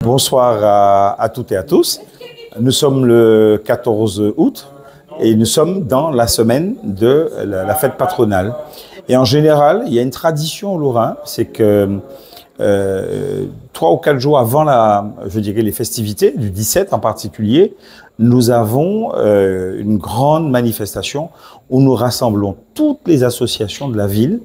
Bonsoir à toutes et à tous. Nous sommes le 14 août et nous sommes dans la semaine de la fête patronale. Et en général, il y a une tradition au Lorrain, c'est que 3 ou 4 jours avant les festivités, du 17 en particulier, nous avons une grande manifestation où nous rassemblons toutes les associations de la ville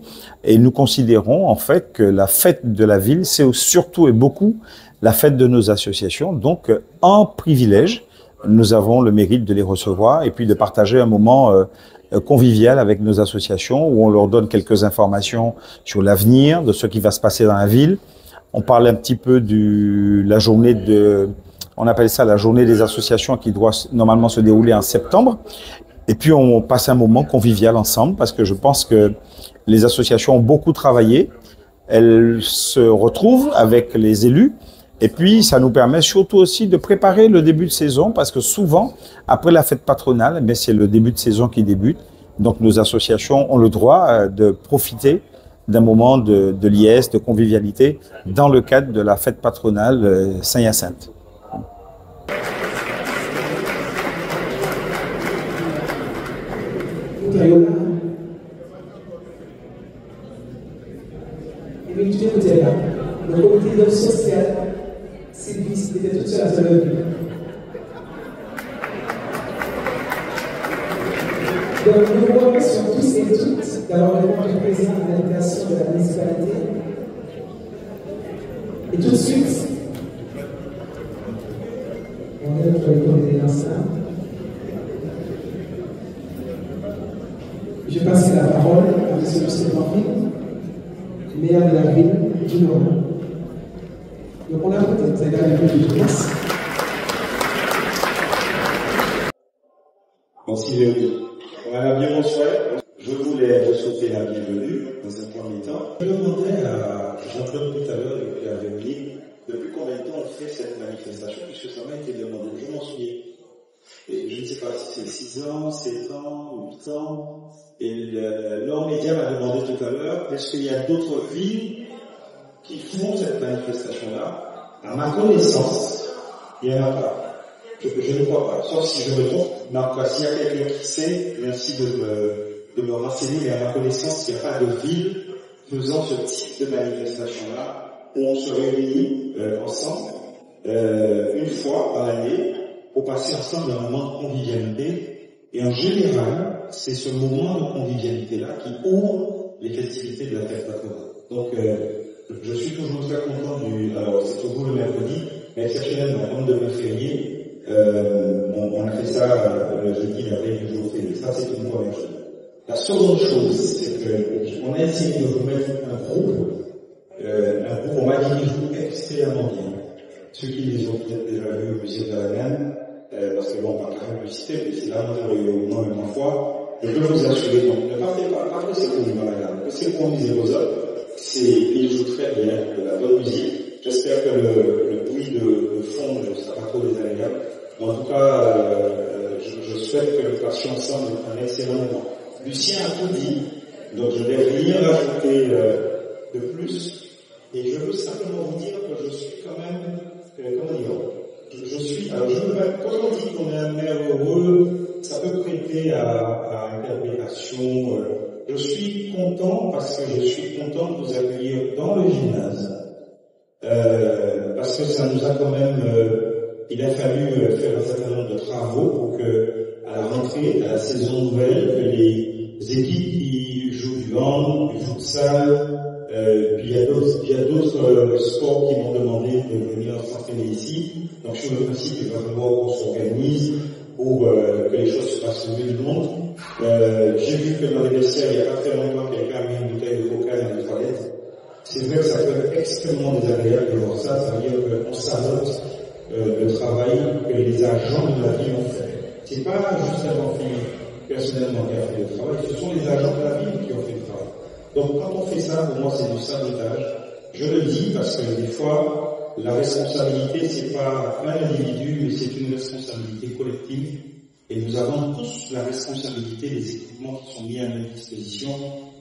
et nous considérons en fait que la fête de la ville, c'est surtout et beaucoup la fête de nos associations. Donc, en privilège, nous avons le mérite de les recevoir et puis de partager un moment convivial avec nos associations où on leur donne quelques informations sur l'avenir, de ce qui va se passer dans la ville. On parle un petit peu la journée on appelle ça la journée des associations qui doit normalement se dérouler en septembre. Et puis on passe un moment convivial ensemble parce que je pense que les associations ont beaucoup travaillé. Elles se retrouvent avec les élus. Et puis, ça nous permet surtout aussi de préparer le début de saison parce que souvent, après la fête patronale, c'est le début de saison qui débute. Donc, nos associations ont le droit de profiter d'un moment de liesse, de convivialité dans le cadre de la fête patronale Saint-Hyacinthe. Le comité d'œuvre sociale, Sylvie était toute seule à se lever. Donc, nous vous remercions tous et toutes d'avoir répondu présent à l'invitation de la municipalité. Et tout de suite, on est pour le comité d'ensemble. Je passe la parole à M. Lucien Morville, maire de la ville du Nord. Donc on a peut-être un peu de place. Merci Léonie. Voilà, bien bonsoir. Je voulais vous souhaiter la bienvenue dans un premier temps. Je demandais à Jean-Claude tout à l'heure et puis à Véronique depuis combien de temps on fait cette manifestation, puisque ça m'a été demandé. Je m'en souviens. Et je ne sais pas si c'est 6 ans, 7 ans, 8 ans. Et l'Or Média m'a demandé tout à l'heure, est-ce qu'il y a d'autres villes qui font cette manifestation-là? À ma connaissance, il n'y en a pas. Je ne crois pas, sauf si je me trompe. Mais en tout cas, s'il y a quelqu'un qui sait, merci de me renseigner, mais à ma connaissance, il n'y a pas de ville faisant ce type de manifestation-là, où on se réunit ensemble une fois dans l'année pour passer ensemble un moment de convivialité. Et en général, c'est ce moment de convivialité-là qui ouvre les festivités de la fête patronale. Donc, je suis toujours très content alors c'est toujours le mercredi, mais exceptionnellement, comme demain férié, on a fait ça le jeudi, la veille du jour férié. Ça, c'est une première chose. La seconde chose, c'est qu'on a essayé de remettre un groupe, on m'a dit, qui joue extrêmement bien. Ceux qui les ont peut-être déjà vus au musée de la Reine, parce que bon, on va pas publicité, mais c'est là où moi même parfois, je peux vous assurer, donc ne partez pas que c'est pour nous dans la gamme, c'est pour musée vos œuvres, il joue très bien de la bonne musique. J'espère que le bruit de fond ne sera pas trop désagréable. Mais en tout cas, je souhaite que nous passions ensemble un excellent moment. Lucien a tout dit, donc je ne vais rien rajouter de plus. Et je veux simplement vous dire que je suis quand même, quand on dit qu'on est un maire heureux, ça peut prêter à interprétation. Je suis content parce que je suis content de vous accueillir dans le gymnase. Parce que ça nous a quand même, il a fallu faire un certain nombre de travaux pour que, à la rentrée, à la saison nouvelle, que les équipes qui jouent du hand, du futsal, puis il y a d'autres sports qui m'ont demandé de venir s'entraîner ici. Donc sur le principe, il va falloir qu'on s'organise pour que les choses se passent mieux du monde. J'ai vu que dans les vestiaires, il n'y a pas très longtemps, quelqu'un a mis une bouteille de coca dans les toilettes. C'est vrai que ça peut être extrêmement désagréable de voir ça, ça veut dire qu'on sabote le travail que les agents de la ville ont fait. C'est pas juste l'avoir fait personnellement qui a fait le travail, ce sont les agents de la ville qui ont fait le travail. Donc quand on fait ça, pour moi c'est du sabotage. Je le dis parce que des fois, la responsabilité c'est pas un individu, mais c'est une responsabilité collective. Et nous avons tous la responsabilité des équipements qui sont mis à notre disposition.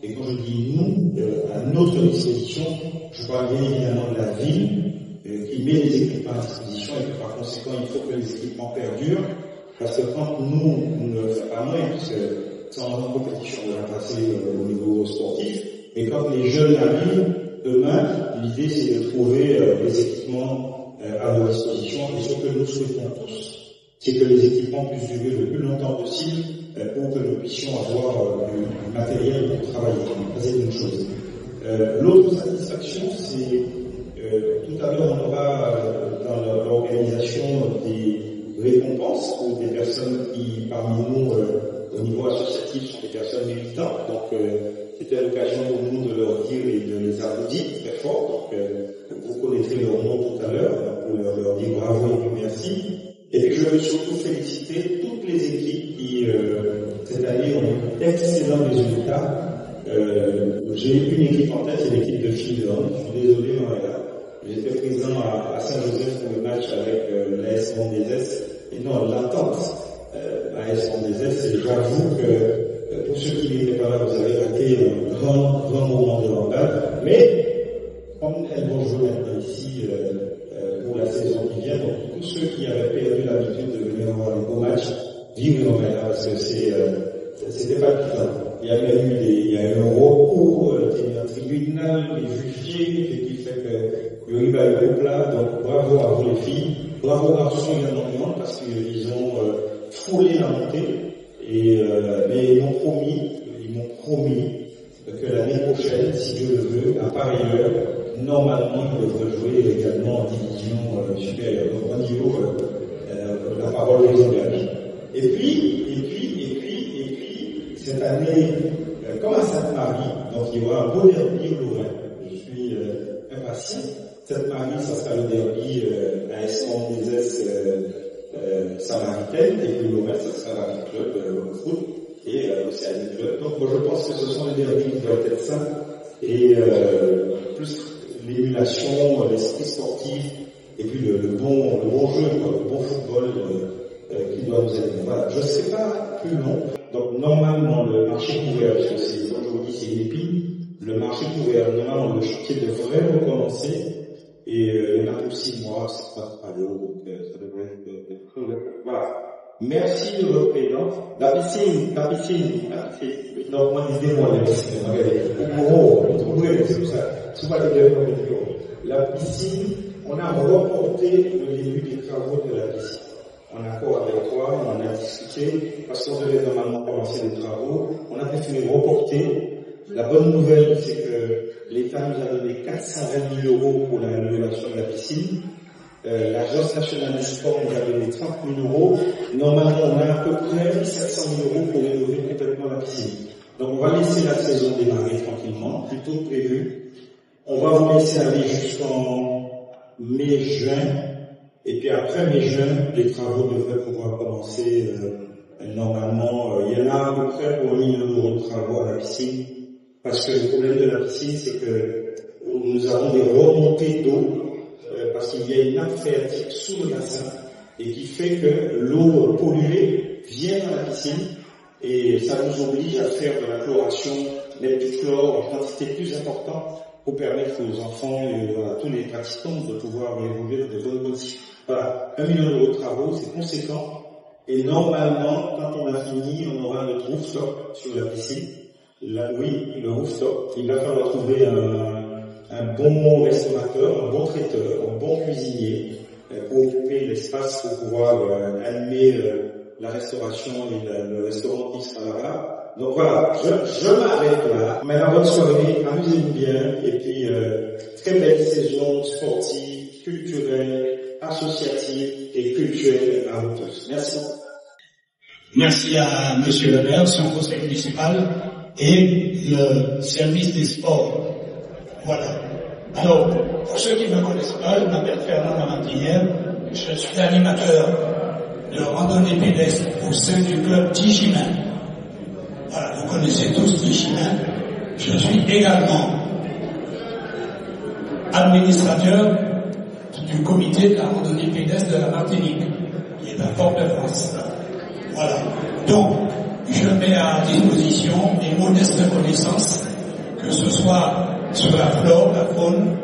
Et quand je dis nous, à notre disposition, je parle bien évidemment de la ville, qui met les équipements à disposition et que par conséquent, il faut que les équipements perdurent. Parce que quand nous ne faisons pas moins, c'est en compétition de la passer au niveau sportif, mais quand les jeunes arrivent, demain, l'idée c'est de trouver des équipements à leur disposition, et ce que nous souhaitons tous, c'est que les équipements puissent durer le plus longtemps possible pour que nous puissions avoir du matériel pour travailler. C'est une chose. L'autre satisfaction, c'est tout à l'heure on aura dans l'organisation des récompenses pour des personnes qui, parmi nous, au niveau associatif, sont des personnes militantes. Donc, c'était l'occasion pour nous de leur dire et de les applaudir très fort. Donc, vous connaîtrez leur nom tout à l'heure pour leur dire bravo et merci. Et puis, je veux surtout féliciter toutes les équipes qui, cette année, ont eu d'excellents résultats. J'ai une équipe en tête, c'est l'équipe de filles de hand. Je suis désolé, Maria. J'étais présent à Saint-Joseph pour le match avec l'AS Mondes. Et non, l'attente à AS Mondes, j'avoue que pour ceux qui n'étaient pas là, vous avez raté un grand moment de handball. Mais comme elles vont jouer maintenant ici pour la saison qui vient, donc tous ceux qui avaient perdu l'habitude de venir voir les beaux matchs, vivent là parce que c'était pas putain. Il y a eu un recours, un tribunal, des juges, et qui fait que le rival est au plat. Donc bravo à vous les filles, bravo aux garçons également parce qu'ils ont frôlé la montée. Mais ils m'ont promis que l'année prochaine, si Dieu le veut, à pareille heure, normalement ils devraient jouer également en division supérieure. Donc au niveau la parole les engage. Et puis, cette année, comme à Sainte-Marie, donc il y aura un beau derby au Lorrain. Je suis impatient. Sainte-Marie, ça sera le derby AS Mondes Samaritaine, et puis Lorrain, ça sera la club au foot et l'Océanie Club. Donc moi je pense que ce sont les derbys qui doivent être simples et plus l'émulation, l'esprit sportif et puis le bon jeu, le bon football qui doit nous aider. Voilà, je ne serai pas plus long. Donc normalement le marché couvert, parce que aujourd'hui c'est une épine, le marché couvert, normalement le chantier devrait recommencer et il y en a pour 6 mois, c'est pas aller donc ça devrait être voilà. Merci de votre présence. La piscine, non, moi disais-moi la piscine, regardez, c'est ça, c'est pas les gars la piscine, on a reporté le début des travaux de la piscine. En accord avec toi, on a discuté, parce qu'on devait normalement commencer les travaux, on a préféré reporter. La bonne nouvelle, c'est que l'État nous a donné 420 000 € pour la rénovation de la piscine. L'Agence nationale du sport nous a donné 30 000 €. Normalement, on a à peu près 700 000 € pour rénover complètement la piscine. Donc, on va laisser la saison démarrer tranquillement, plutôt que prévu. On va vous laisser aller jusqu'en mai-juin. Et puis après mai-juin, les travaux devraient pouvoir commencer normalement. Il y en a à peu près pour 1 million € de travaux à la piscine. Parce que le problème de la piscine, c'est que nous avons des remontées d'eau. Parce qu'il y a une nappe phréatique sous le bassin et qui fait que l'eau polluée vient dans la piscine et ça nous oblige à faire de la chloration, mettre du chlore en quantité plus importante pour permettre aux enfants et à tous les pratiquants de pouvoir évoluer dans de bonnes conditions. Voilà, 1 million € de travaux, c'est conséquent et normalement, quand on a fini, on aura notre rooftop sur la piscine. Là, oui, le rooftop, il va falloir trouver un bon restaurateur, un bon traiteur, un bon cuisinier pour occuper l'espace pour pouvoir animer la restauration et le restaurant qui sera là. Donc voilà, je m'arrête là. Maintenant, bonne soirée, amusez-vous bien et puis très belle saison sportive, culturelle, associative et culturelle à vous tous. Merci. Merci à Monsieur le maire, son conseil municipal et le service des sports. Voilà. Alors, pour ceux qui ne me connaissent pas, je m'appelle Fernand Martinière, je suis animateur de randonnée pédestre au sein du club Tichimin. Voilà, vous connaissez tous Tichimin. Je suis également administrateur du comité de la randonnée pédestre de la Martinique, qui est à Fort-de-France. Voilà. Donc, je mets à disposition mes modestes connaissances, que ce soit sur la flore, la faune,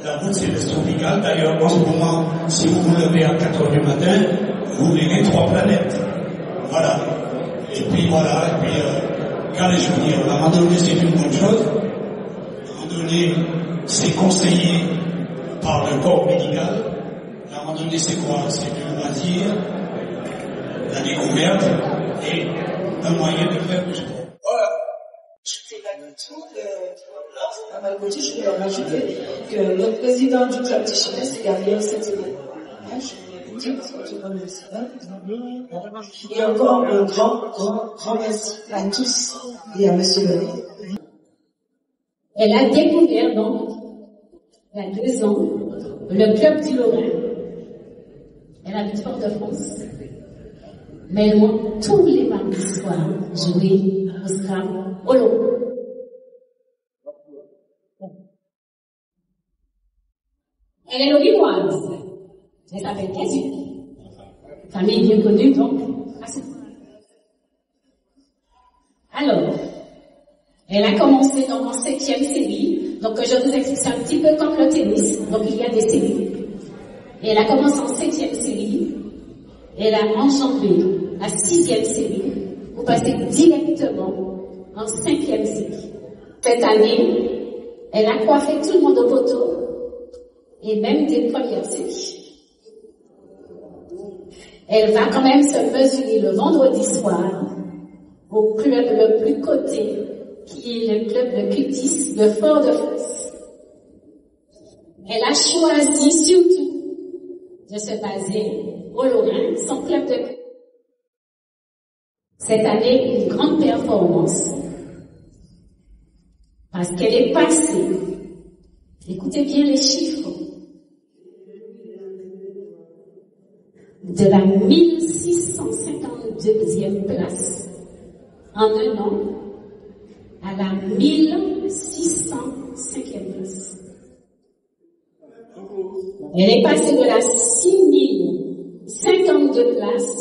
la La route c'est tropical. D'ailleurs, en ce moment, si vous vous levez à 4h du matin, vous verrez 3 planètes. Voilà. Et puis voilà, regardez, je veux dire, la randonnée c'est une bonne chose. La randonnée, c'est conseillé par le corps médical. La randonnée c'est quoi? C'est du loisir, la découverte et un moyen de faire du sport. Voilà. Je ne sais pas du tout à ma côté, je voulais rajouter que notre président du club de Chine, c'est Gabriel Saint-Hélène. Je voulais vous dire, parce que tout le monde le sait. Et encore un grand merci à tous et à monsieur le maire. Elle a découvert donc, il y a 2 ans, le club du Lorrain. Elle habite Fort-de-France. Mais elle monte tous les mardis soirs jouer au Scrabble au lot. Elle est lorinoise. Elle s'appelle Casu. Famille bien connue, donc, assez. Alors, elle a commencé donc en 7e série. Donc, je vous explique, c'est un petit peu comme le tennis. Donc, il y a des séries. Et elle a commencé en 7e série. Elle a enjambé la 6e série. Vous passez directement en 5e série. Cette année, elle a coiffé tout le monde au poteau. Et même des premières séries. Elle va quand même se mesurer le vendredi soir au club le plus coté, qui est le club de cultisme de Fort-de-France. Elle a choisi surtout de se baser au Lorrain, son club de cultisme. Cette année, une grande performance. Parce qu'elle est passée, écoutez bien les chiffres, de la 1652e place en un an à la 1605e place. Elle est passée de la 6052 place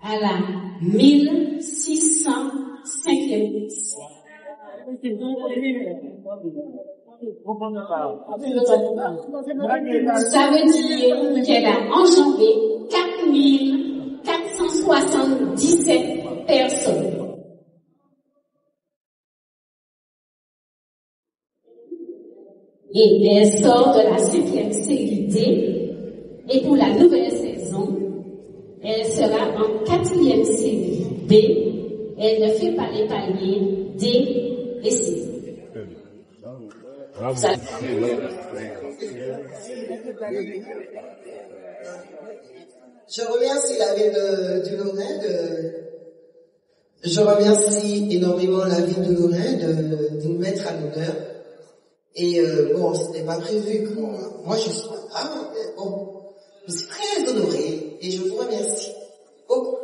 à la 1605e place. Ça veut dire qu'elle a enjambé 4477 personnes. Et elle sort de la 5e série D, et pour la nouvelle saison, elle sera en 4e série B. Elle ne fait pas les paliers D et C. Ça... Je remercie la ville du Lorrain, je remercie énormément la ville de Lorrain de nous mettre à l'honneur. Et bon, ce n'était pas prévu. Moi, je suis pas mais bon, je suis très honorée et je vous remercie beaucoup.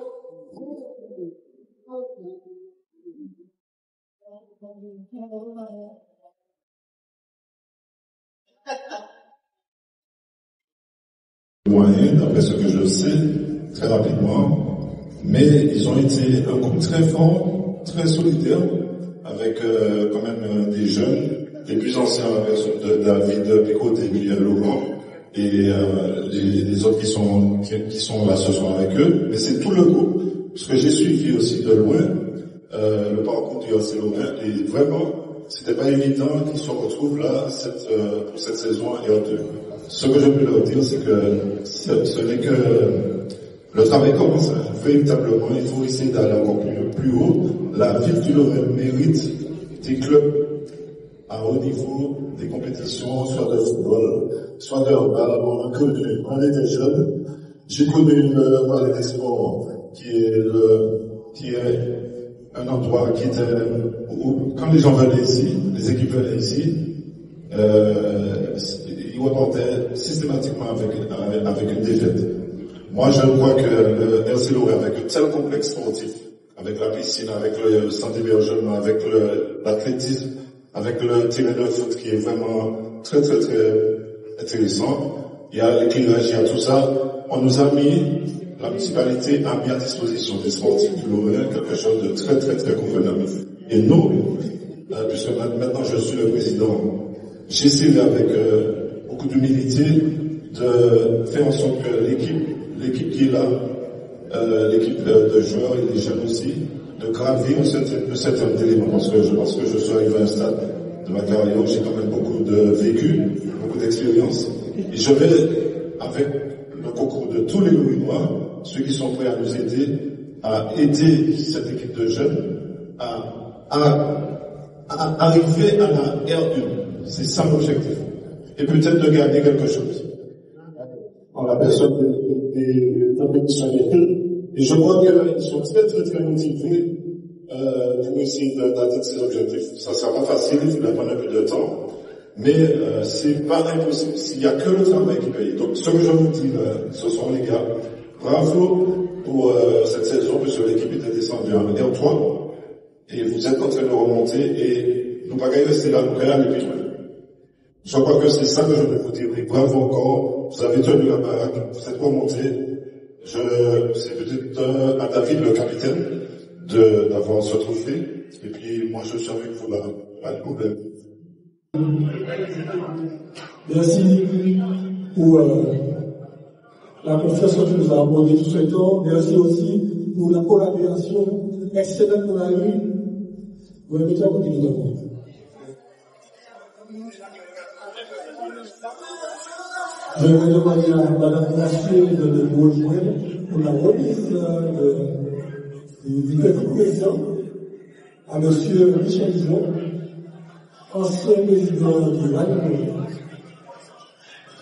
Moyen, d'après ce que je sais, très rapidement, mais ils ont été un groupe très fort, très solidaire, avec quand même des jeunes, les plus anciens, de David Picot et Emilien Laurent, et les autres qui sont là ce soir avec eux, mais c'est tout le groupe, parce que j'ai suivi aussi de loin le parcours du RC Lorrain, et vraiment, c'était pas évident qu'ils se retrouvent là pour cette saison R2. Ce que je peux leur dire, c'est que ce n'est que le travail commence véritablement. Il faut essayer d'aller encore plus haut. La ville du Lorrain mérite des clubs à haut niveau, des compétitions, soit de football, soit de handball. Bon, quand j'étais jeune, j'ai connu le Palais des Sports, qui est un endroit qui était où, quand les gens venaient ici, les équipes venaient ici, ils reportaient systématiquement avec une défaite. Moi, je crois que le RC Lorrain, avec un tel complexe sportif, avec la piscine, avec le centre d'hébergement, avec l'athlétisme, avec le terrain de foot qui est vraiment très très très intéressant, il y a l'éclairage, il y a tout ça, on nous a mis, la municipalité a mis à disposition des sportifs du Lorrain quelque chose de très très très convenable. Et nous, puisque maintenant je suis le président j'essaie avec beaucoup d'humilité de faire en sorte que l'équipe qui est là, l'équipe de joueurs et des jeunes aussi, de gravir un certain élément, parce que je pense que je suis arrivé à un stade de ma carrière où j'ai quand même beaucoup de vécu, beaucoup d'expérience, et je vais, avec le concours de tous les Louis-Noirs, ceux qui sont prêts à nous aider, à aider cette équipe de jeunes à arriver à la R1. C'est ça l'objectif. Et peut-être de gagner quelque chose. En la personne des compétitions et je crois qu'ils sont très très très motivés pour essayer d'atteindre ces objectifs. Ça sera pas facile, il va prendre un peu de temps, mais c'est pas impossible. Il n'y a que le travail qui paye. Donc ce que je vous dis, ce sont les gars, bravo pour cette saison, parce que l'équipe était descendue en R3, et vous êtes en train de remonter, et nous pas rester là, nous aller plus loin. Je crois que c'est ça que je peux vous dire. Et bravo encore, vous avez tenu la baraque, vous êtes remonté. C'est peut-être à David, le capitaine, d'avoir ce trophée. Et puis, moi, je suis avec vous là, pas de problème. Merci pour la confiance que tu nous as accordée tout ce temps. Merci aussi pour la collaboration excellente qu'on a eue. Vous avez déjà continué d'abord. Je vais demander à Madame Nassier de nous rejoindre pour la remise du président à Monsieur Michel Jean, ancien président du RAN,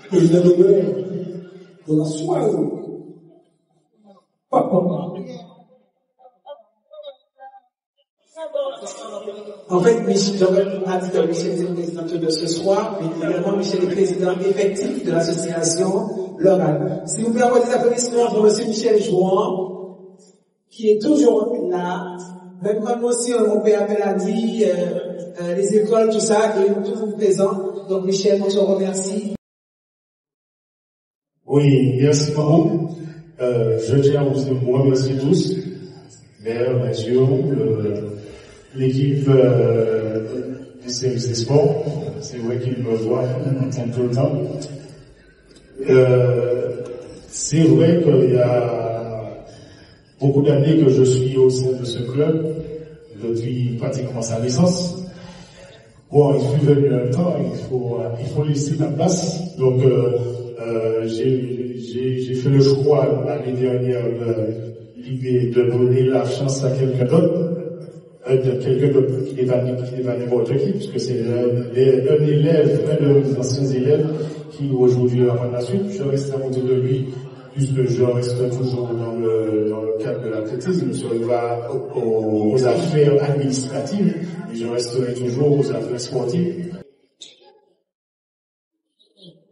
président d'honneur de la soirée. En fait, j'aurais dit que Michel est le président de ce soir, mais également Michel est président effectif de l'association Lorraine. S'il vous plaît, encore des applaudissements pour M. Michel Jouan, qui est toujours là, même quand nous aussi, mon père a dit, les écoles, tout ça, il est toujours présent. Donc Michel, on te remercie. Oui, merci beaucoup. Je tiens à vous remercier tous, mesdames, messieurs, l'équipe du service des sports. C'est vrai qu'ils me voient un peu le temps. C'est vrai qu'il y a beaucoup d'années que je suis au sein de ce club, depuis pratiquement sa naissance. Bon, il suis venu un temps, il faut laisser la place. Donc, j'ai fait le choix l'année dernière de donner la chance à quelqu'un d'autre. Qui n'est pas n'importe qui, puisque c'est un élève, un de mes anciens élèves, qui aujourd'hui va prendre la suite. Je reste à côté de lui, puisque je reste toujours dans le cadre de l'athlétisme, je vais aux affaires administratives, et je resterai toujours aux affaires sportives.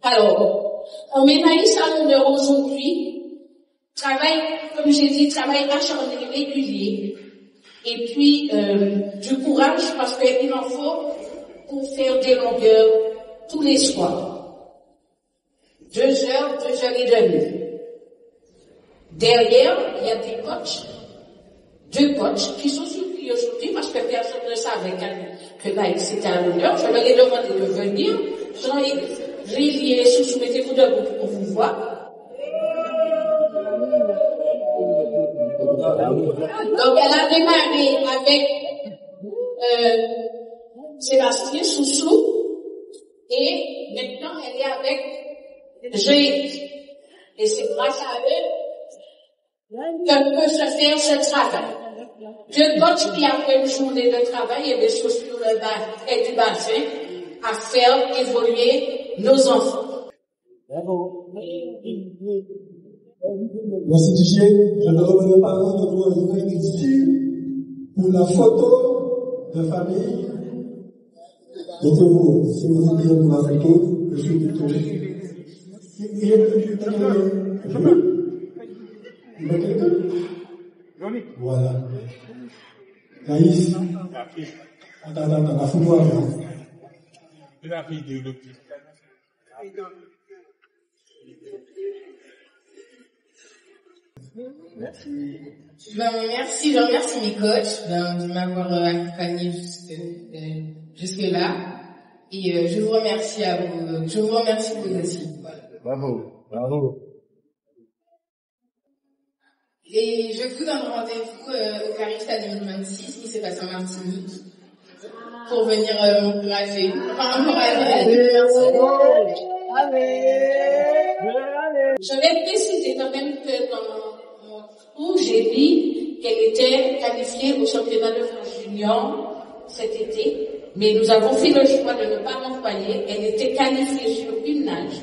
Alors, on médailliste à l'honneur aujourd'hui, comme j'ai dit, travail acharné, régulier, et puis du courage, parce qu'il en faut pour faire des longueurs tous les soirs. 2 heures, 2 heures et demie. Derrière, il y a des coachs, 2 coachs qui sont surpris aujourd'hui parce que personne ne savait que là, c'était à l'honneur. Je leur ai demandé de venir. Rivier, mettez-vous debout pour vous voir. Donc, elle a démarré avec Sébastien Soussou et maintenant elle est avec Jéric. Et c'est grâce à eux que peut se faire ce travail. 2 coachs qui après une journée de travail et des choses sur le bas et du bassin à faire évoluer nos enfants. Bravo. Merci Didier. Je te demande aux parents de nous rejoindre ici pour la photo de famille. Mettez-vous, si vous voulez, pour la photo, je suis plutôt. Voilà. Naïs. Attends, la photo avant. Merci, je remercie mes coachs de m'avoir accompagné jusque là. Et je vous remercie à vous. Je vous remercie vous aussi. Voilà. Bravo, bravo. Et je vous donne rendez-vous au Carista 2026 qui s'est passé en Martinique pour venir m'encourager. Enfin, encourager. Je vais préciser quand même que dans mon cours, j'ai dit qu'elle était qualifiée au championnat de France junior cet été, mais nous avons fait le choix de ne pas l'envoyer. Elle était qualifiée sur une nage.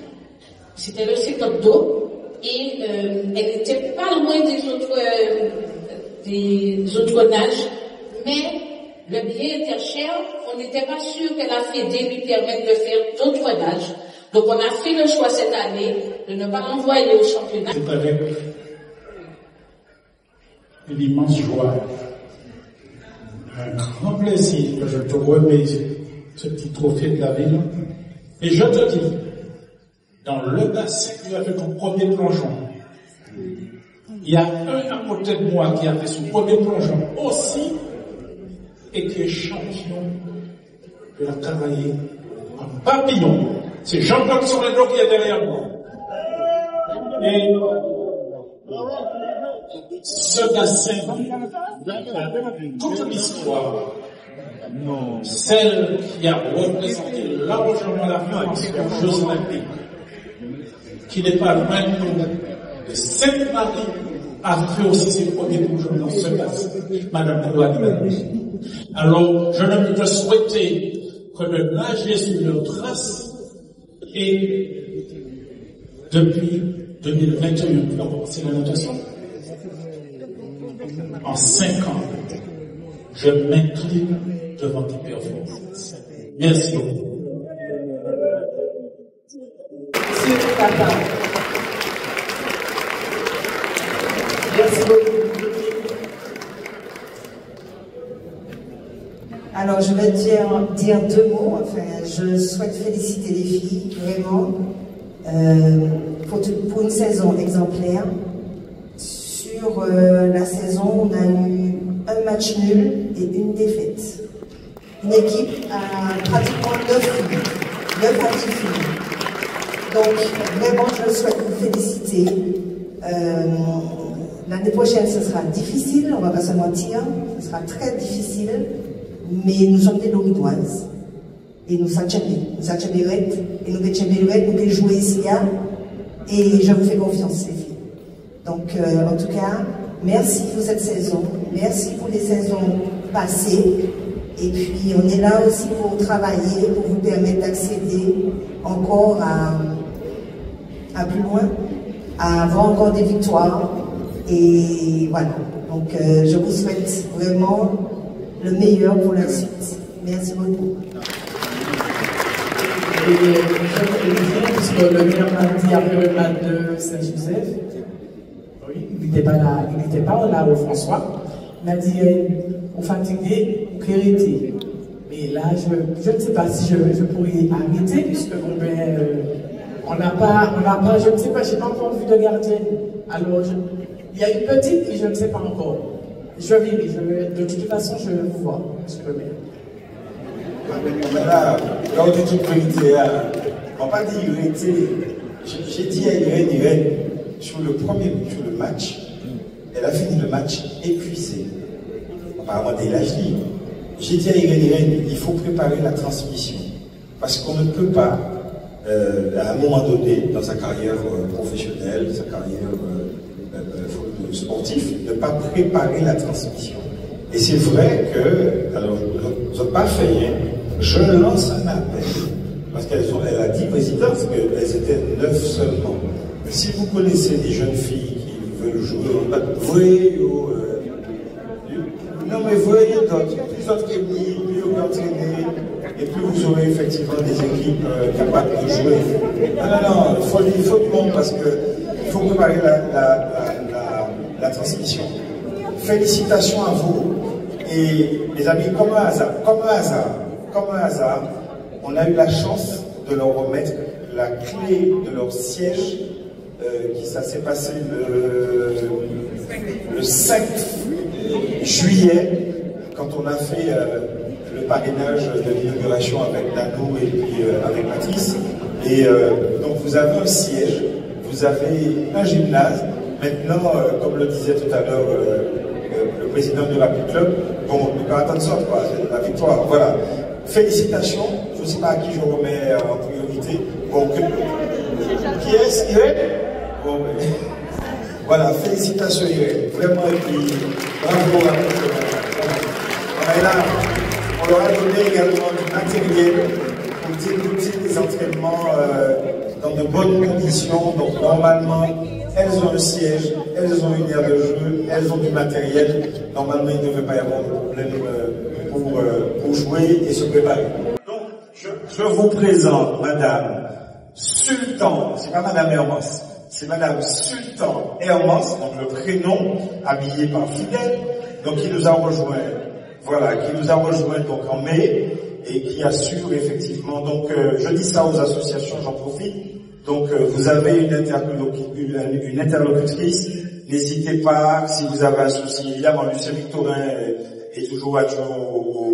C'était le 50 d'eau. Et elle n'était pas loin des autres nages, mais le billet était cher, on n'était pas sûr que la Fédé lui permette de faire d'autres nages. Donc on a fait le choix cette année de ne pas l'envoyer au championnat. C'est avec une immense joie, un grand plaisir que je te remets ce petit trophée de la ville. Et je te dis, dans le bassin, tu as fait ton premier plongeon. Il y a un à côté de moi qui a fait son premier plongeon aussi et qui est champion de la cavalier en papillon. C'est Jean-Claude Soredo qui est derrière moi. Et ce bassin, toute l'histoire, celle qui a représenté largement la France aux Jeux Olympiques, qui n'est pas loin de nous. Sainte-Marie a fait aussi ses premiers plongeons dans ce bassin, Madame Claude. Alors, je ne peux te souhaiter que de nager sur leurs traces et depuis 2021, tu vas commencer la natation. En 5 ans, je m'incline devant tes performances. Merci beaucoup. Merci beaucoup. Alors, je vais dire 2 mots. Enfin, je souhaite féliciter les filles, vraiment, pour une saison exemplaire. Sur la saison, on a eu un match nul et une défaite. Une équipe a pratiquement 9 actifs filles. Donc, vraiment, je souhaite vous féliciter. L'année prochaine, ce sera difficile, on ne va pas se mentir, ce sera très difficile, mais nous sommes des Loridoises. Et nous sommes champions, et nous pouvons jouer ici, et je vous fais confiance, les filles. Donc, en tout cas, merci pour cette saison, merci pour les saisons passées, et puis on est là aussi pour travailler, pour vous permettre d'accéder encore à plus loin, à avoir encore des victoires. Et voilà, donc je vous souhaite vraiment le meilleur pour la suite. Merci beaucoup. Et je vais dire, puisque le maire m'a dit après le match de Saint-Joseph, oui, il n'était pas là au François, il m'a dit, on fatigué, on arrêter. Mais là, je ne sais pas si je pourrais arrêter, puisque bon, on n'a pas, je ne sais pas, je n'ai pas encore vu de gardienne. Alors, il y a une petite, mais je ne sais pas encore. Je verrai, de toute façon, je vais vous voir, monsieur le maire. Là, quand on dit toute vérité, on ne va pas dire vérité. J'ai dit à Irène, sur le match, elle a fini le match épuisée. Apparemment, dès l'âge libre. J'ai dit à Irène, il faut préparer la transmission. Parce qu'on ne peut pas, à un moment donné, dans sa carrière professionnelle, sa carrière sportive, ne pas préparer la transmission. Et c'est vrai que, alors, je n'ai pas fait rien, je lance un appel, parce qu'elle a dit, présidente, qu'elles étaient 9 seulement. Mais si vous connaissez des jeunes filles qui veulent jouer, voyez, non mais voyez d'autres, plus d'autres qui mieux entraîner, et plus vous aurez effectivement des équipes capables de jouer. Non, il faut du monde, parce qu'il faut préparer la transmission. Félicitations à vous. Et les amis, comme un hasard, on a eu la chance de leur remettre la clé de leur siège, ça s'est passé le 5 juillet, quand on a fait le parrainage de l'inauguration avec Nanou et puis avec Patrice. Et donc vous avez un siège, vous avez un gymnase. Maintenant, comme le disait tout à l'heure le président de la Club, bon, on ne peut pas attendre ça, quoi, c'est la victoire. Voilà. Félicitations. Je ne sais pas à qui je remets en priorité. Bon, qui est-ce, Irène? Bon, mais... Voilà, félicitations Irène. Vraiment, et puis bravo à vous. Là, on leur a donné également du matériel pour débuter les entraînements dans de bonnes conditions. Donc normalement, elles ont un siège, elles ont une aire de jeu, elles ont du matériel. Normalement, il ne devrait pas y avoir de problème pour jouer et se préparer. Donc, je vous présente Madame Sultan, c'est pas Madame Hermos, c'est Madame Sultan Hermos, donc le prénom, habillé par Fidèle, donc qui nous a rejoint, voilà, qui nous a rejoint donc en mai, et qui assure effectivement, donc je dis ça aux associations, j'en profite, donc vous avez une interlocutrice, n'hésitez pas, si vous avez un souci, évidemment Lucien Victorin est toujours adjoint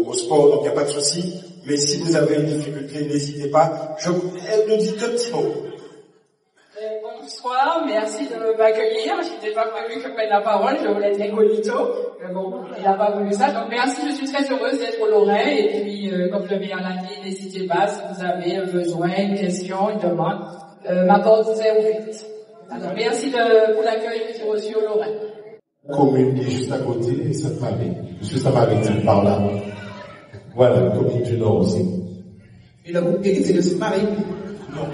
au sport, donc il n'y a pas de souci, mais si vous avez une difficulté, n'hésitez pas, elle nous dit deux petits mots. Bonsoir, merci de m'accueillir. Je n'étais pas prévu que je prenne la parole, je voulais être incognito, mais bon, il n'a pas voulu ça. Donc merci, je suis très heureuse d'être au Lorrain, et puis comme je viens à l'année, n'hésitez pas si vous avez un besoin, une question, une demande, ma porte vous est ouverte. Alors merci pour l'accueil que j'ai reçu au Lorrain. La commune qui est juste à côté, Sainte-Marie, monsieur Saint-Marie par là. Voilà, la commune du Nord aussi. Et le groupe Élite, c'est de Sainte-Marie?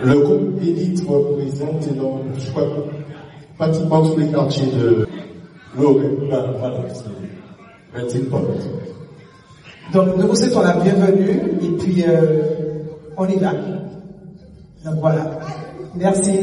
Le groupe Élite représente, je crois, pratiquement tous les quartiers de Lorraine. Voilà, c'est 20 portes. Donc, nous vous souhaitons la bienvenue, et puis on y va. Donc voilà. Merci.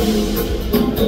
Thank you.